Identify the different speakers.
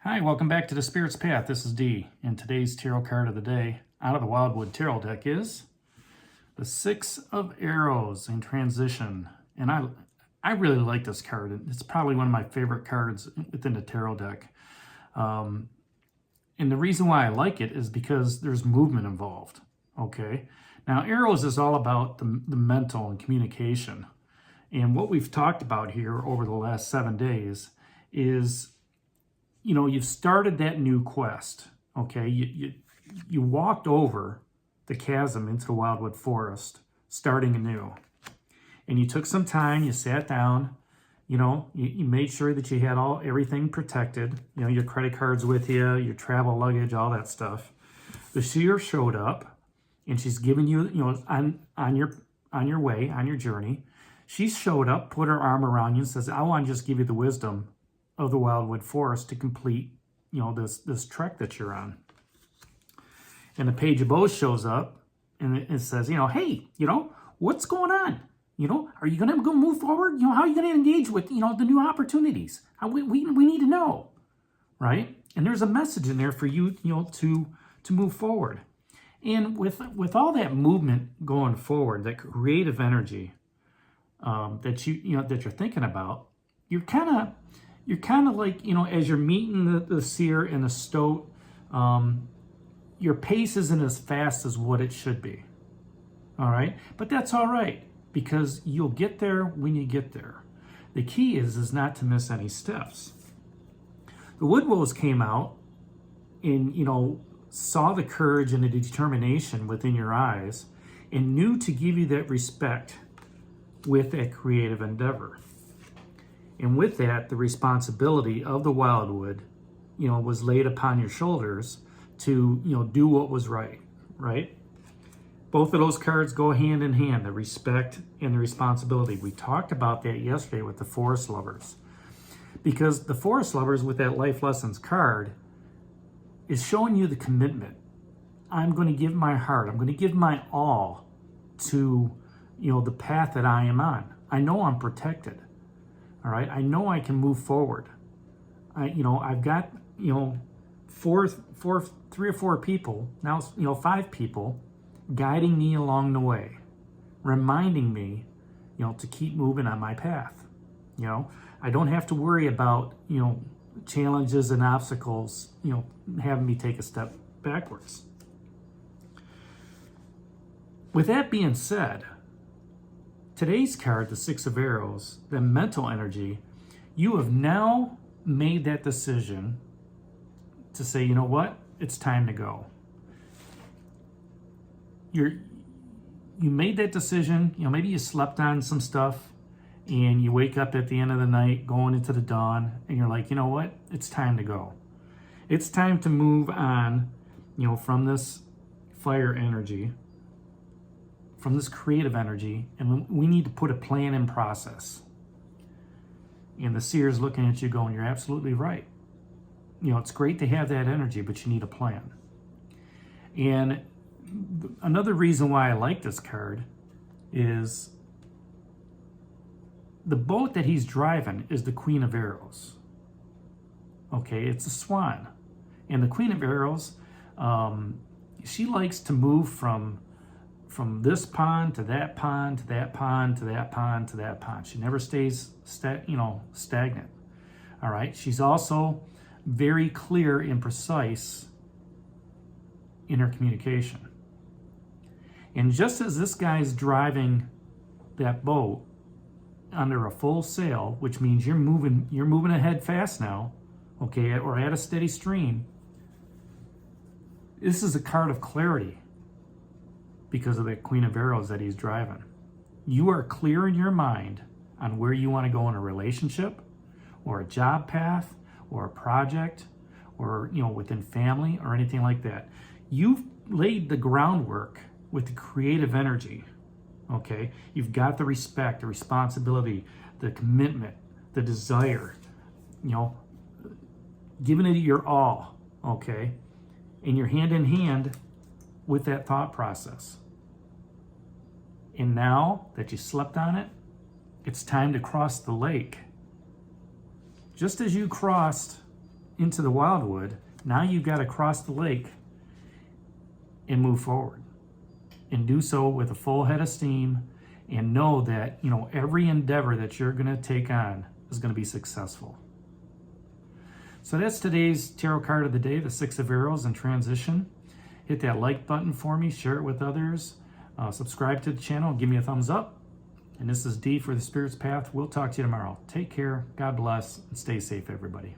Speaker 1: Hi, welcome back to the Spirit's Path. This is Dee, and today's tarot card of the day out of the Wildwood Tarot deck is the Six of Arrows in transition. And I really like this card. It's probably one of my favorite cards within the tarot deck. And the reason why I like it is because there's movement involved. Okay. Now, arrows is all about the mental and communication. And what we've talked about here over the last 7 days is, you know, you've started that new quest, okay? You walked over the chasm into the Wildwood Forest, starting anew. And you took some time, you sat down, you know, you made sure that you had everything protected, you know, your credit cards with you, your travel luggage, all that stuff. The seer showed up, and she's giving you, you know, on your way, on your journey. She showed up, put her arm around you, and says, I want to just give you the wisdom of the Wildwood Forest to complete, you know, this trek that you're on. And the Page of Bows shows up, and it says, you know, hey, you know, what's going on? You know, are you going to go move forward? You know, how are you going to engage with, you know, the new opportunities? We need to know, right? And there's a message in there for you, you know, to move forward. And with all that movement going forward, that creative energy that you're thinking about, you're kind of like, you know, as you're meeting the seer and the stoat, your pace isn't as fast as what it should be. All right. But that's all right, because you'll get there when you get there. The key is not to miss any steps. The Woodwolves came out and, you know, saw the courage and the determination within your eyes and knew to give you that respect with that creative endeavor. And with that, the responsibility of the Wildwood, you know, was laid upon your shoulders to, you know, do what was right, right? Both of those cards go hand in hand, the respect and the responsibility. We talked about that yesterday with the Forest Lovers. Because the Forest Lovers, with that Life Lessons card, is showing you the commitment. I'm going to give my heart. I'm going to give my all to, you know, the path that I am on. I know I'm protected. All right, I know I can move forward. I've got, you know, three or four people, now, you know, 5 people guiding me along the way, reminding me, you know, to keep moving on my path. You know, I don't have to worry about, you know, challenges and obstacles, you know, having me take a step backwards. With that being said, today's card, the Six of Arrows, the mental energy, you have now made that decision to say, you know what, it's time to go. You made that decision, you know, maybe you slept on some stuff and you wake up at the end of the night going into the dawn and you're like, you know what, it's time to go. It's time to move on, you know, from this fire energy, from this creative energy, and we need to put a plan in process. And the seer's looking at you going, you're absolutely right. You know, it's great to have that energy, but you need a plan. And another reason why I like this card is the boat that he's driving is the Queen of Arrows. Okay, it's a swan. And the Queen of Arrows, she likes to move from this pond to that pond, to that pond, to that pond, to that pond. She never stays stagnant. All right. She's also very clear and precise in her communication. And just as this guy's driving that boat under a full sail, which means you're moving ahead fast now, okay, or at a steady stream, this is a card of clarity. Because of the Queen of Arrows that he's driving. You are clear in your mind on where you want to go in a relationship or a job path or a project or, you know, within family or anything like that. You've laid the groundwork with the creative energy, okay? You've got the respect, the responsibility, the commitment, the desire, you know, giving it your all, okay? And you're hand in hand with that thought process. And now that you slept on it, it's time to cross the lake. Just as you crossed into the wildwood, now you've got to cross the lake and move forward. And do so with a full head of steam, and know that, you know, every endeavor that you're going to take on is going to be successful. So that's today's tarot card of the day, the Six of Arrows in transition. Hit that like button for me, share it with others, subscribe to the channel, give me a thumbs up. And this is D for the Spirit's Path. We'll talk to you tomorrow. Take care, God bless, and stay safe, everybody.